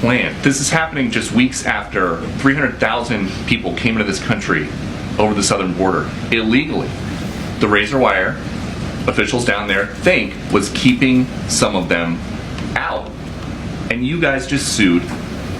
plan. This is happening just weeks after 300,000 people came into this country over the southern border illegally. The razor wire officials down there think was keeping some of them out. And you guys just sued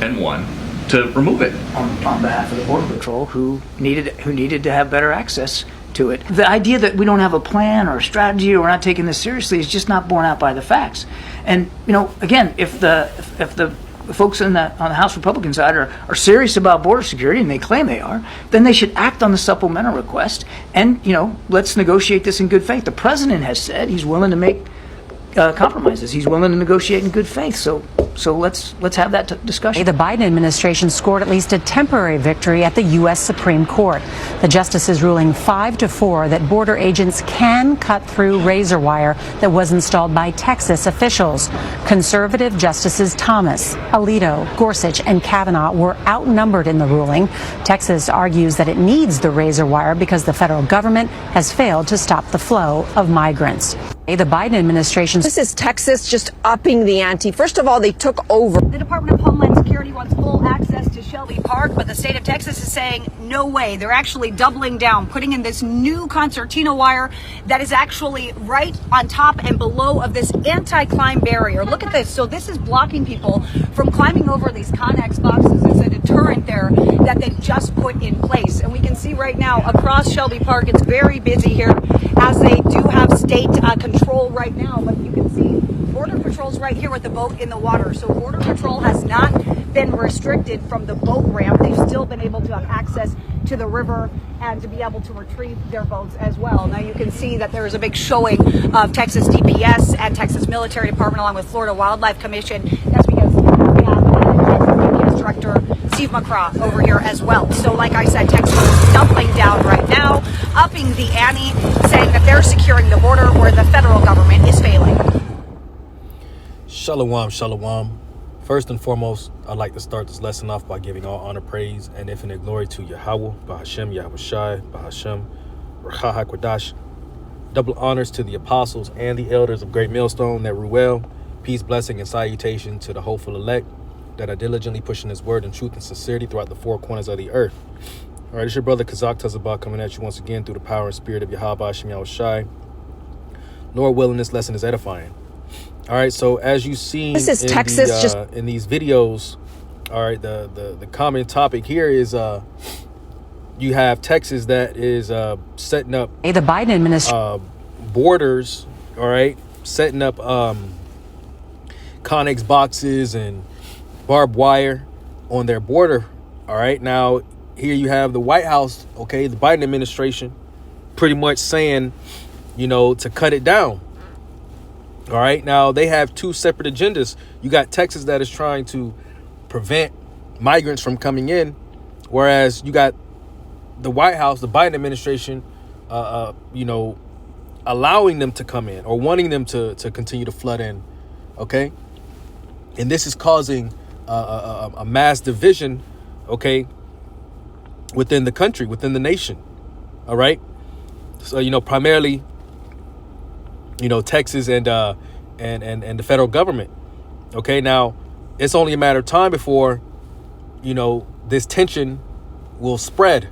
and won to remove it. On behalf of the Border Patrol, who needed to have better access to it. The idea that we don't have a plan or a strategy or we're not taking this seriously is just not borne out by the facts. And again, if the folks on the House Republican side are serious about border security, and they claim they are, then they should act on the supplemental request and let's negotiate this in good faith. The president has said he's willing to make compromises. He's willing to negotiate in good faith. So let's have that discussion. The Biden administration scored at least a temporary victory at the U.S. Supreme Court. The justices ruling 5-4 that border agents can cut through razor wire that was installed by Texas officials. Conservative Justices Thomas, Alito, Gorsuch, and Kavanaugh were outnumbered in the ruling. Texas argues that it needs the razor wire because the federal government has failed to stop the flow of migrants. The Biden administration. This is Texas just upping the ante. First of all, they took over. The Department of Homeland Security wants full access to Shelby Park, but the state of Texas is saying no way. They're actually doubling down, putting in this new concertina wire that is actually right on top and below of this anti-climb barrier. Look at this. So this is blocking people from climbing over these Connex boxes. It's a deterrent there that they just put in place. And we can see right now across Shelby Park, it's very busy here as they do have state control right now. But you can see Border Patrol's right here with the boat in the water. So Border Patrol has not been restricted from the boat ramp. They've still been able to have access to the river and to be able to retrieve their boats as well. Now you can see that there is a big showing of Texas DPS and Texas Military Department along with Florida Wildlife Commission. That's because we have Texas DPS Director Steve McCraw over here as well. So like I said, Texas is doubling down right now, upping the ante, saying that they're securing the border where the federal government is failing. Shalom, shalom. First and foremost, I'd like to start this lesson off by giving all honor, praise, and infinite glory to Yahweh, Bahashem, Yahweh Shai, Bahashem, Racha HaKodash. Double honors to the apostles and the elders of Great Millstone, Neruel. Peace, blessing, and salutation to the hopeful elect that are diligently pushing his word in truth and sincerity throughout the four corners of the earth. All right, it's your brother Kazak Tazabah coming at you once again through the power and spirit of Yahweh, Hashem, Yahweh Shai. Lord willing, this lesson is edifying. All right, so as you see this is Texas in these videos, all right, the common topic here is you have Texas that is setting up the Biden administration borders, all right, setting up Connex boxes and barbed wire on their border. All right, now here you have the White House, okay, the Biden administration pretty much saying, to cut it down. All right, now they have two separate agendas. You got Texas that is trying to prevent migrants from coming in, whereas you got the White House, the Biden administration, allowing them to come in or wanting them to continue to flood in. OK, and this is causing a mass division, OK, within the country, within the nation. All right. So, primarily, Texas and the federal government. OK, now it's only a matter of time before, this tension will spread,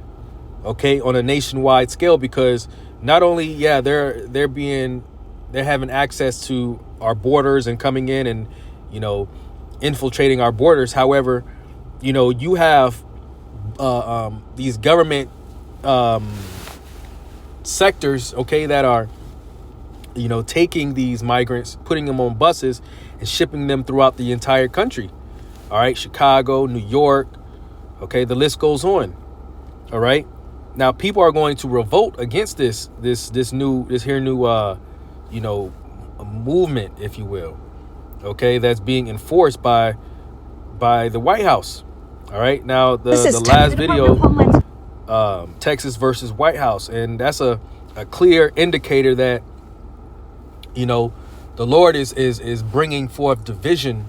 OK, on a nationwide scale, because not only, they're having access to our borders and coming in and, infiltrating our borders. However, you have these government sectors, OK, that are taking these migrants, putting them on buses and shipping them throughout the entire country. All right. Chicago, New York. OK, the list goes on. All right. Now, people are going to revolt against this new movement, if you will. OK, that's being enforced by the White House. All right. Now, the last video, Texas versus White House. And that's a clear indicator that, the Lord is bringing forth division,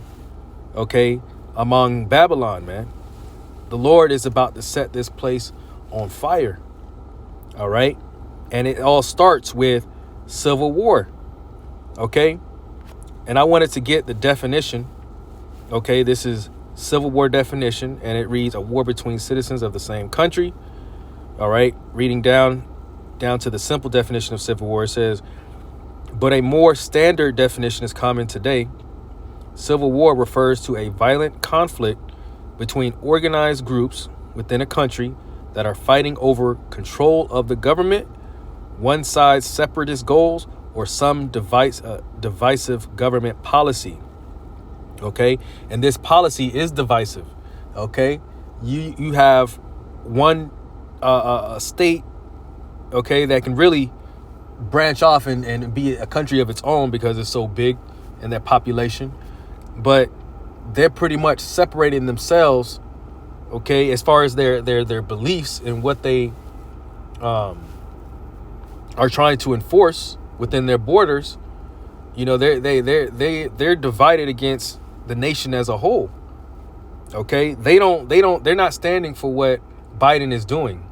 okay, among Babylon, man. The Lord is about to set this place on fire. All right. And it all starts with civil war. OK. And I wanted to get the definition. OK, this is Civil War definition, and it reads a war between citizens of the same country. All right, reading down to the simple definition of civil war, it says, but a more standard definition is common today. Civil war refers to a violent conflict between organized groups within a country that are fighting over control of the government, one side's separatist goals, or some divisive government policy. Okay, and this policy is divisive. Okay, you have one a state, okay, that can really branch off and be a country of its own because it's so big in their population, but they're pretty much separating themselves, okay, as far as their beliefs and what they are trying to enforce within their borders. You know, they're divided against the nation as a whole. Okay, they're not standing for what Biden is doing.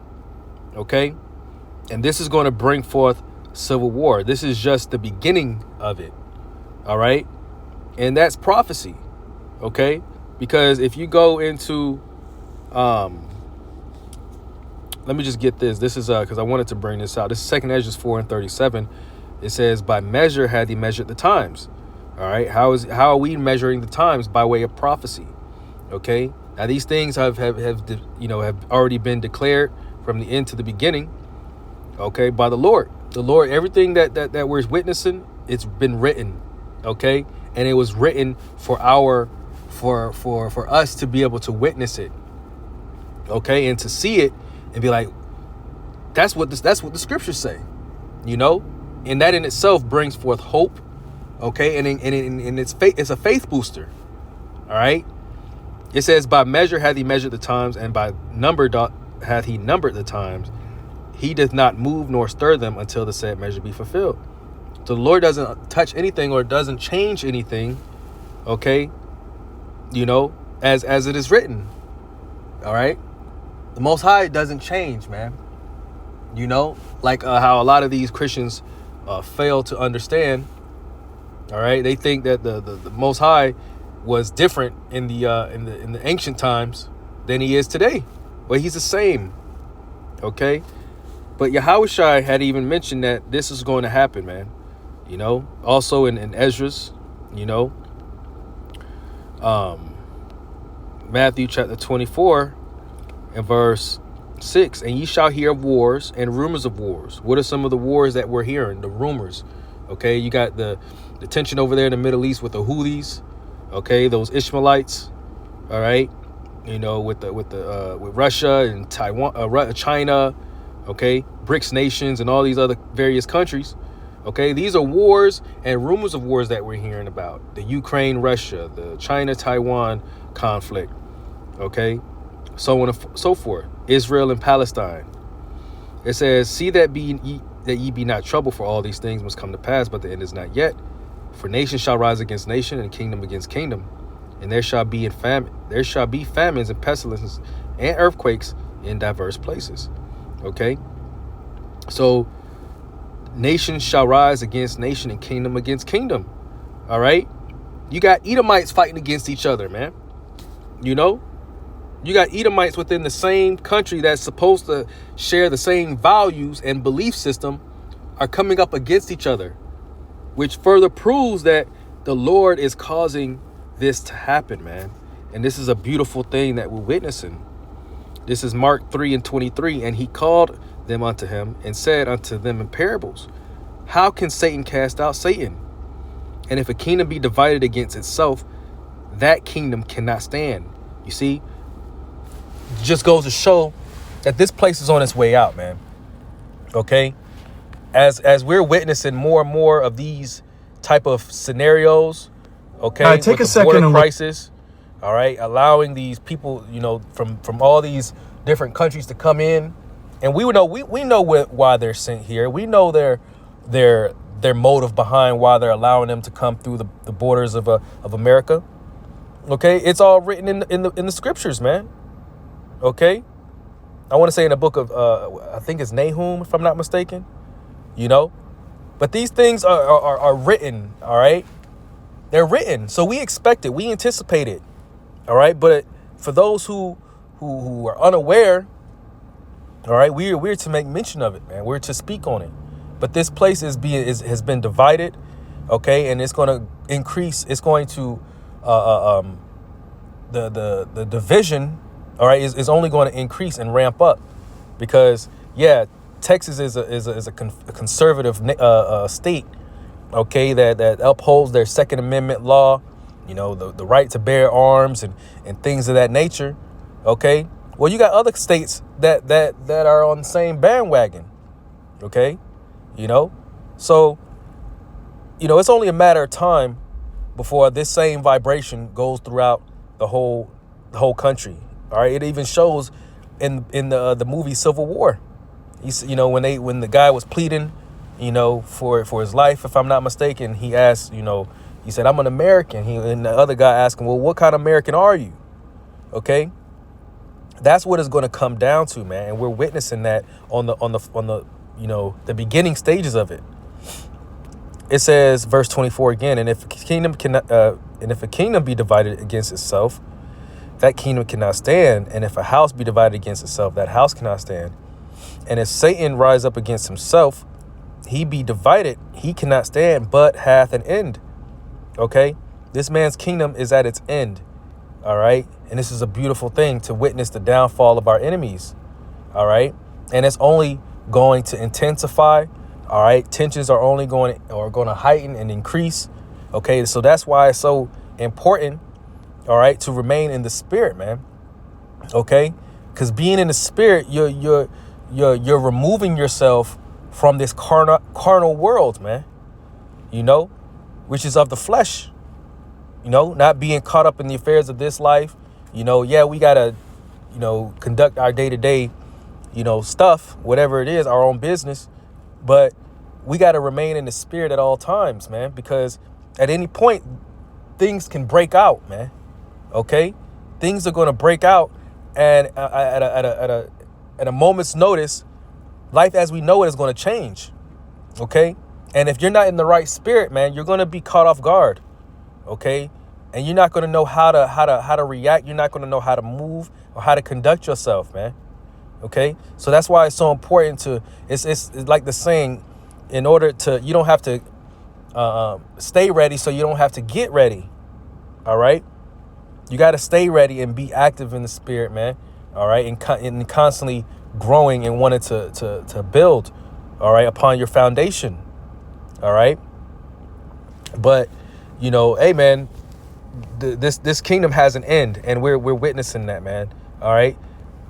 Okay, and this is going to bring forth civil war. This is just the beginning of it. All right, and that's prophecy. Okay, because if you go into let me just get this. This is because I wanted to bring this out. This is 2 Esdras 4:37. It says, by measure had he measured the times. All right, how are we measuring the times? By way of prophecy. Okay, now these things have already been declared from the end to the beginning, okay, by the Lord. The Lord, everything that we're witnessing, it's been written, okay, and it was written for us to be able to witness it, okay, and to see it and be like, that's what the scriptures say, you know, and that in itself brings forth hope, okay, and it's a faith booster, all right. It says, by measure hath he measured the times, and by number hath he numbered the times. He doth not move nor stir them until the said measure be fulfilled. So the Lord doesn't touch anything or doesn't change anything, okay, you know, as it is written. All right. The Most High doesn't change, man. You know, like how a lot of these Christians fail to understand. All right. They think that the Most High was different in the ancient times than he is today. But he's the same. Okay. But Yahushua had even mentioned that this is going to happen, man. You know, also in Esdras, you know, Matthew chapter 24 and verse 6, and ye shall hear of wars and rumors of wars. What are some of the wars that we're hearing? The rumors. Okay, you got the tension over there in the Middle East with the Houthis. Okay, those Ishmaelites. All right, you know, with Russia and Taiwan, China. Okay, BRICS nations and all these other various countries. Okay, these are wars and rumors of wars that we're hearing about. The Ukraine, Russia, the China, Taiwan conflict. Okay, so on and so forth. Israel and Palestine. It says, see that ye be not troubled, for all these things must come to pass, but the end is not yet. For nation shall rise against nation, and kingdom against kingdom, and there shall be famines and pestilences and earthquakes in diverse places. Okay, so nation shall rise against nation, and kingdom against kingdom. All right, you got Edomites fighting against each other, man. You know, you got Edomites within the same country that's supposed to share the same values and belief system are coming up against each other, which further proves that the Lord is causing this to happen, man. And this is a beautiful thing that we're witnessing. This is Mark 3:23. And he called them unto him and said unto them in parables, how can Satan cast out Satan? And if a kingdom be divided against itself, that kingdom cannot stand. You see, just goes to show that this place is on its way out, man. Okay, as we're witnessing more and more of these type of scenarios, okay, all right, take with a the border second crisis, all right, allowing these people, you know, from all these different countries to come in, and we know why they're sent here. We know their motive behind why they're allowing them to come through the borders of America. Okay, it's all written in the scriptures, man. Okay, I want to say in the book of I think it's Nahum, if I'm not mistaken. You know, but these things are written. All right, they're written, so we expect it, we anticipate it. All right. But for those who are unaware, all right, we're to make mention of it, man. We're to speak on it. But this place has been divided, okay, and it's going to increase. It's going to the division, all right, is only going to increase and ramp up, because Texas is a conservative state, okay, that upholds their Second Amendment law, you know, the right to bear arms and things of that nature, okay. Well, you got other states that are on the same bandwagon, okay, you know, so, you know, it's only a matter of time before this same vibration goes throughout the whole country. All right, it even shows in the movie Civil War. You know, when the guy was pleading, you know, for his life, if I'm not mistaken, he asked, you know, he said, "I'm an American." And the other guy asked him, "Well, what kind of American are you?" Okay. That's what it's going to come down to, man, and we're witnessing that on the you know, the beginning stages of it. It says, verse 24 again, and if a kingdom be divided against itself, that kingdom cannot stand. And if a house be divided against itself, that house cannot stand. And if Satan rise up against himself, he be divided, he cannot stand, but hath an end. Okay, this man's kingdom is at its end. All right. And this is a beautiful thing to witness the downfall of our enemies. All right. And it's only going to intensify. All right. Tensions are only going to heighten and increase. OK, so that's why it's so important. All right. To remain in the spirit, man. OK, because being in the spirit, you're removing yourself from this carnal world, man, you know, which is of the flesh. You know, not being caught up in the affairs of this life. You know, we got to, you know, conduct our day-to-day, you know, stuff, whatever it is, our own business. But we got to remain in the spirit at all times, man, because at any point, things can break out, man. OK, things are going to break out. And at a moment's notice, life as we know it is going to change. OK, and if you're not in the right spirit, man, you're going to be caught off guard. OK, and you're not going to know how to react. You're not going to know how to move or how to conduct yourself, man. OK, so that's why it's so important to it's like the saying, in order to you don't have to stay ready, so you don't have to get ready. All right. You got to stay ready and be active in the spirit, man. All right. And constantly growing and wanting to build. All right. Upon your foundation. All right. But, you know, hey, man, this kingdom has an end, and we're witnessing that, man. All right.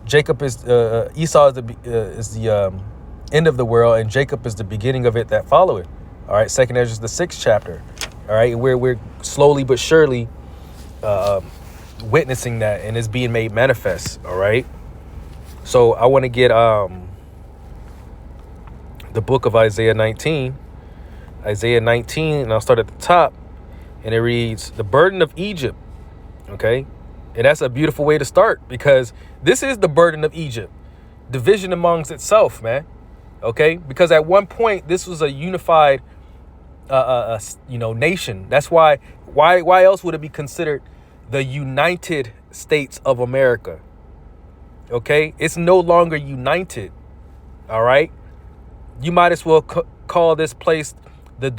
Jacob is Esau is the end of the world, and Jacob is the beginning of it that follow it. All right. 2nd Ezra is the 6th chapter. All right. We're slowly but surely witnessing that, and it's being made manifest. All right. So I want to get the book of Isaiah 19, and I'll start at the top, and it reads, "The burden of Egypt." Okay. And that's a beautiful way to start, because this is the burden of Egypt, division amongst itself, man. Okay. Because at one point this was a unified nation. That's why else would it be considered the United States of America? Okay, it's no longer united. All right, you might as well call this place the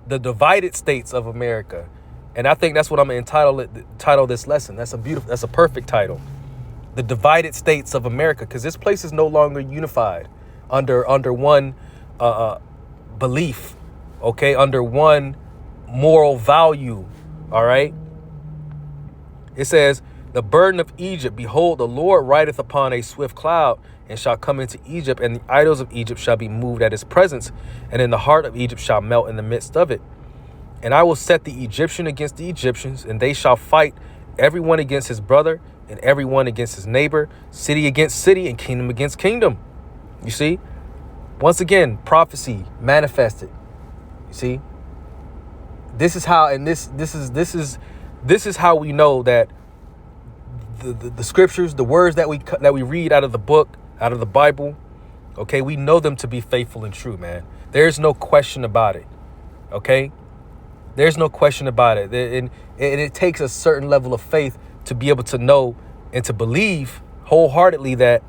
divided states of America, and I think that's what I'm gonna title this lesson. That's a perfect title, the divided states of America, because this place is no longer unified under one belief. Okay, under one moral value. All right. It says, "The burden of Egypt, behold, the Lord rideth upon a swift cloud, and shall come into Egypt, and the idols of Egypt shall be moved at his presence, and in the heart of Egypt shall melt in the midst of it. And I will set the Egyptian against the Egyptians, and they shall fight, everyone against his brother, and everyone against his neighbor, city against city, and kingdom against kingdom." You see, once again, prophecy manifested. You see, this is how, and this is how we know that the scriptures, the words that we read out of the book, out of the Bible, okay, we know them to be faithful and true, man. There's no question about it. Okay, there's no question about it, and it takes a certain level of faith to be able to know and to believe wholeheartedly that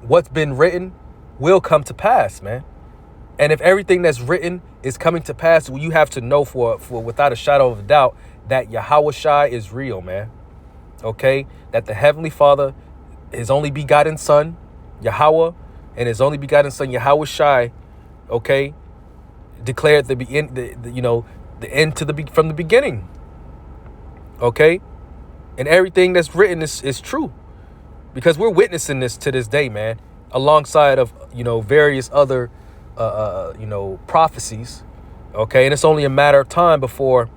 what's been written will come to pass, man. And if everything that's written is coming to pass, well, you have to know for without a shadow of a doubt that Yahawashi is real, man. Okay? That the Heavenly Father, his only begotten Son, Yahweh, and his only begotten Son, Yahawashi, okay, declared the end from the beginning. Okay? And everything that's written is true. Because we're witnessing this to this day, man, alongside of, various other prophecies. Okay? And it's only a matter of time before,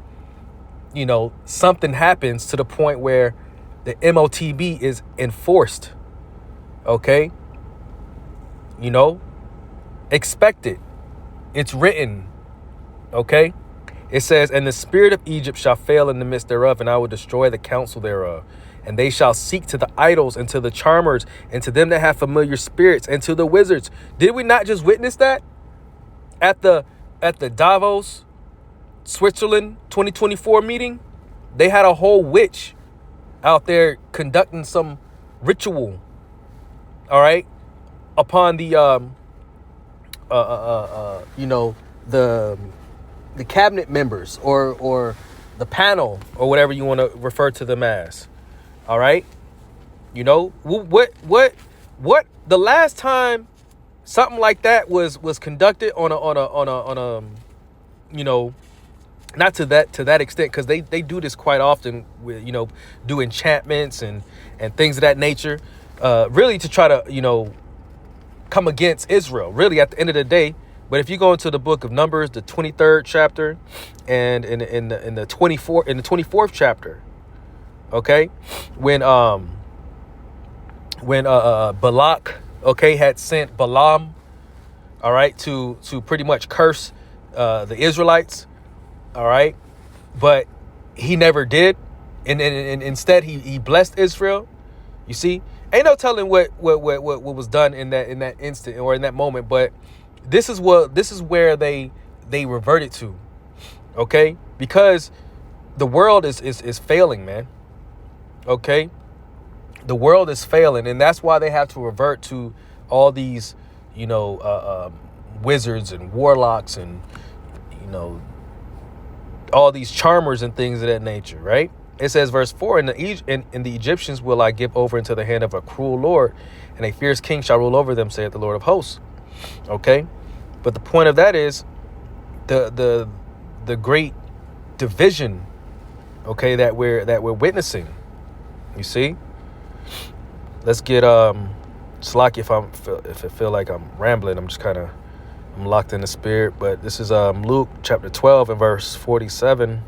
something happens to the point where the MOTB is enforced. Okay? Expect it. It's written. Okay? It says, and the spirit of Egypt shall fail in the midst thereof, and I will destroy the counsel thereof. And they shall seek to the idols and to the charmers and to them that have familiar spirits and to the wizards. Did we not just witness that at the Davos, Switzerland 2024 meeting? They had a whole witch out there conducting some ritual, all right, upon the the cabinet members or the panel or whatever you want to refer to them as. All right. What the last time something like that was conducted on a not to that extent, because they do this quite often with, do enchantments and things of that nature, really to try to, come against Israel, really at the end of the day. But if you go into the book of Numbers, the 23rd chapter, and in the 24th chapter, okay, when Balak, okay, had sent Balaam, all right, to pretty much curse the Israelites, all right, but he never did, and instead he blessed Israel. You see, ain't no telling what was done in that instant or in that moment, but this is where they reverted to, okay, because the world is failing, man. Okay, the world is failing, and that's why they have to revert to all these, wizards and warlocks and, all these charmers and things of that nature, right? It says, verse 4, and the Egyptians will I give over into the hand of a cruel lord, and a fierce king shall rule over them, saith the Lord of hosts. Okay, but the point of that is the great division, okay, that we're witnessing. You see, let's get slack if I feel like I'm rambling. I'm locked in the spirit. But this is Luke chapter 12 and verse 47,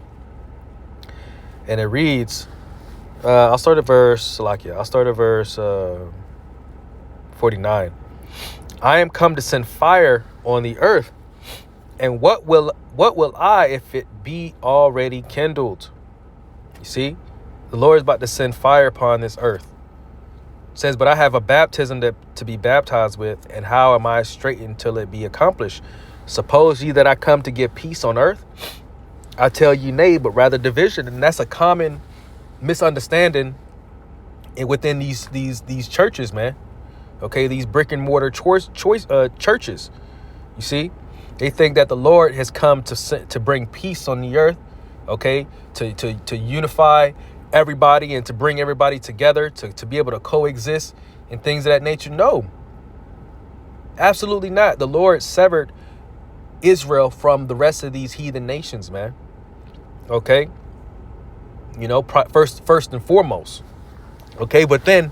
and it reads, I'll start at verse 49. I am come to send fire on the earth, and what will I if it be already kindled? You see, the Lord is about to send fire upon this earth. It says, but I have a baptism to be baptized with, and how am I straitened till it be accomplished? Suppose ye that I come to give peace on earth? I tell you nay, but rather division. And that's a common misunderstanding within these churches, man. Okay, these brick and mortar churches. You see, they think that the Lord has come to bring peace on the earth. Okay, to unify everybody and to bring everybody together to be able to coexist and things of that nature. No, absolutely not. The Lord severed Israel from the rest of these heathen nations, man. Okay, first and foremost. Okay, but then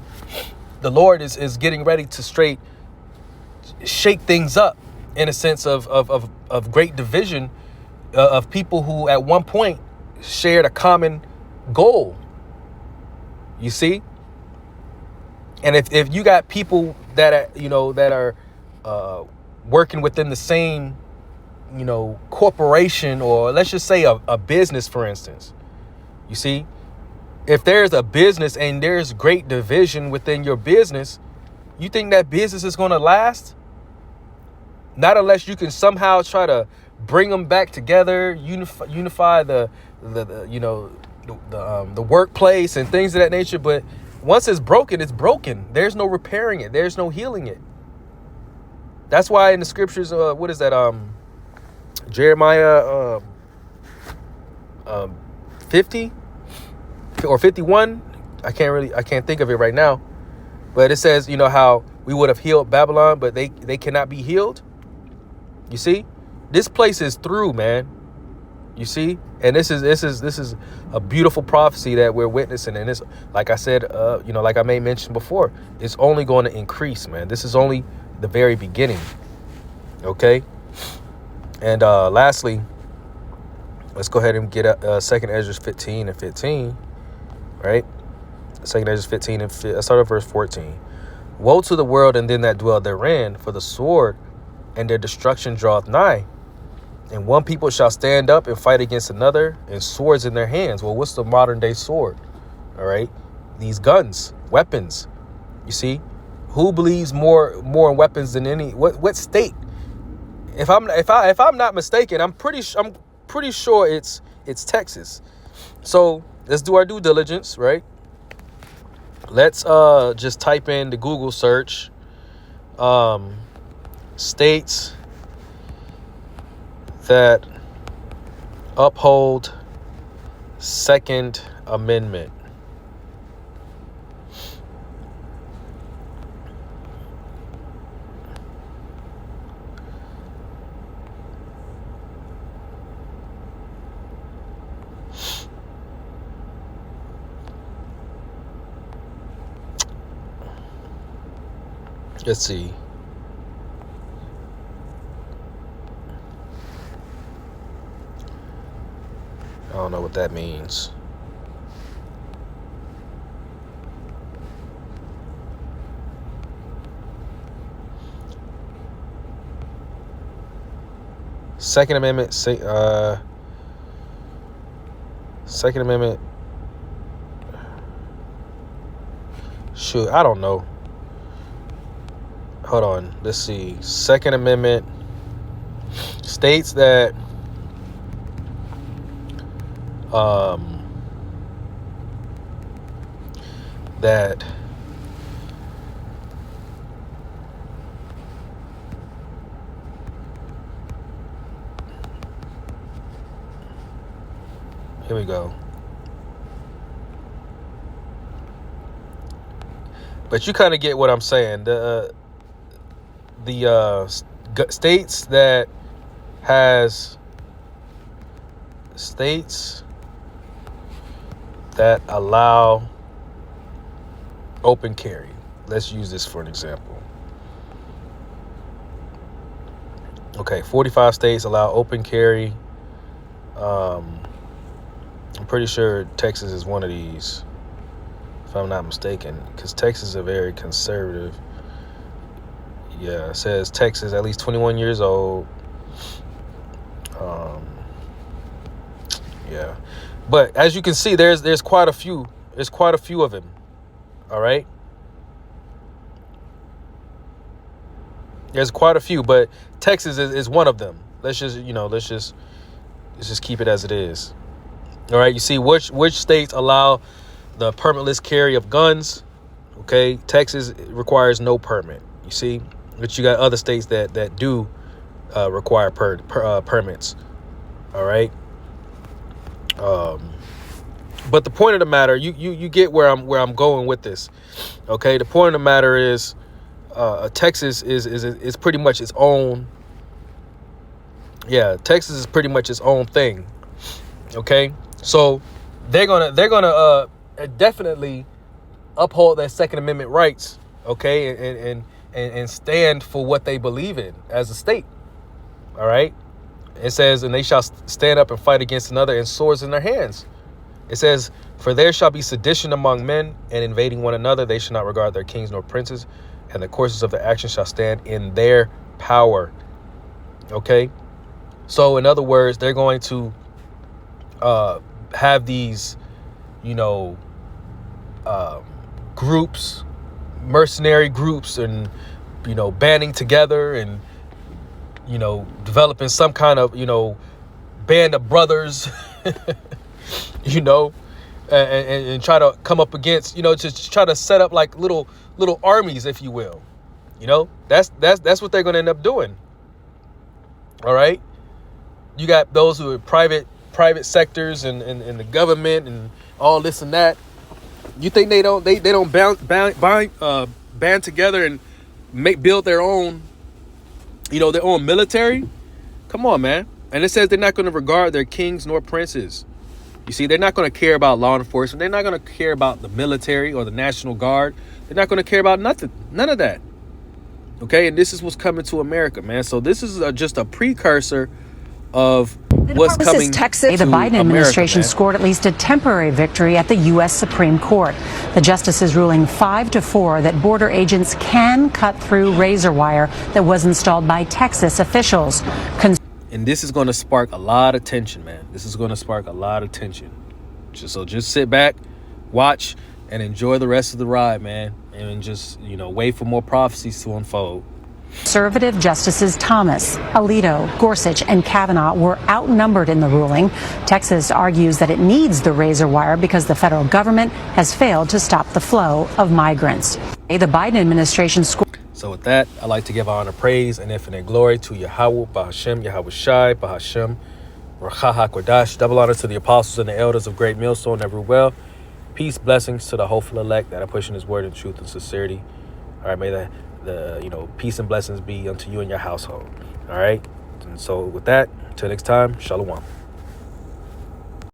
the Lord is getting ready to shake things up in a sense of great division of people who at one point shared a common goal. You see? And if you got people that are working within the same, corporation, or let's just say a business, for instance, you see, if there's a business and there's great division within your business, you think that business is going to last? Not unless you can somehow try to bring them back together, unify the the workplace and things of that nature. But once it's broken, it's broken. There's no repairing it. There's no healing it. That's why in the scriptures, what is that? Jeremiah 50 or 51. I can't think of it right now. But it says, you know, how we would have healed Babylon, but they cannot be healed. You see, this place is through, man. You see, and this is a beautiful prophecy that we're witnessing, and it's like I said, you know, like I may mention before, it's only going to increase, man. This is only the very beginning. Okay, and lastly, let's go ahead and get 2nd Ezra 15 and 15, right? 2nd Ezra 15 and I start at verse 14. Woe to the world and them that dwell therein, for the sword and their destruction draweth nigh. And one people shall stand up and fight against another, and swords in their hands. Well, what's the modern day sword? All right, these guns, weapons. You see, who believes more in weapons than any? What state? If I'm not mistaken, I'm pretty sure it's Texas. So let's do our due diligence, right? Let's just type in the Google search, states that uphold Second Amendment. Let's see. I don't know what that means. Second Amendment. Second Amendment. Shoot, I don't know. Hold on. Let's see. Second Amendment states that that here we go. But you kind of get what I'm saying. The states that allow open carry. Let's use this for an example. Okay, 45 states allow open carry. I'm pretty sure Texas is one of these, if I'm not mistaken, because Texas is very conservative. Yeah, it says Texas at least 21 years old. Yeah, but as you can see, there's quite a few. There's quite a few of them. All right. There's quite a few, but Texas is one of them. Let's just keep it as it is. All right. You see which states allow the permitless carry of guns. Okay. Texas requires no permit. You see, but you got other states that do require permits. All right. But the point of the matter, you get where I'm going with this. Okay. The point of the matter is, Texas is pretty much its own. Yeah. Texas is pretty much its own thing. Okay. So they're gonna definitely uphold their Second Amendment rights. Okay. And stand for what they believe in as a state. All right. It says, and they shall stand up and fight against another, and swords in their hands. It says, for there shall be sedition among men, and invading one another. They shall not regard their kings nor princes, and the courses of their action shall stand in their power. Okay. So in other words, they're going to have these, groups, mercenary groups, and, banding together and, developing some kind of, band of brothers, and try to come up against, just try to set up like little armies, if you will. That's what they're going to end up doing. All right. You got those who are private sectors and the government and all this and that. You think they don't band together and build their own, their own military? Come on, man. And it says they're not going to regard their kings nor princes. You see, they're not going to care about law enforcement. They're not going to care about the military or the National Guard. They're not going to care about nothing. None of that. Okay. And this is what's coming to America, man. So this is just a precursor of what's coming to Texas. The Biden administration America, scored at least a temporary victory at the U.S. Supreme Court. The justices ruling 5-4 that border agents can cut through razor wire that was installed by Texas officials. And this is going to spark a lot of tension, man. This is going to spark a lot of tension. So just sit back, watch, and enjoy the rest of the ride, man. And just, wait for more prophecies to unfold. Conservative Justices Thomas, Alito, Gorsuch, and Kavanaugh were outnumbered in the ruling. Texas argues that it needs the razor wire because the federal government has failed to stop the flow of migrants. The Biden administration scored. So with that, I'd like to give honor, praise, and infinite glory to Yahweh, Bahashem, Yahweh Shai, Bahashem, Racha HaKodash. Double honor to the apostles and the elders of Great Millstone everywhere. Peace, blessings to the hopeful elect that are pushing his word in truth and sincerity. All right, may the peace and blessings be unto you and your household. All right. And so with that, until next time, shalom.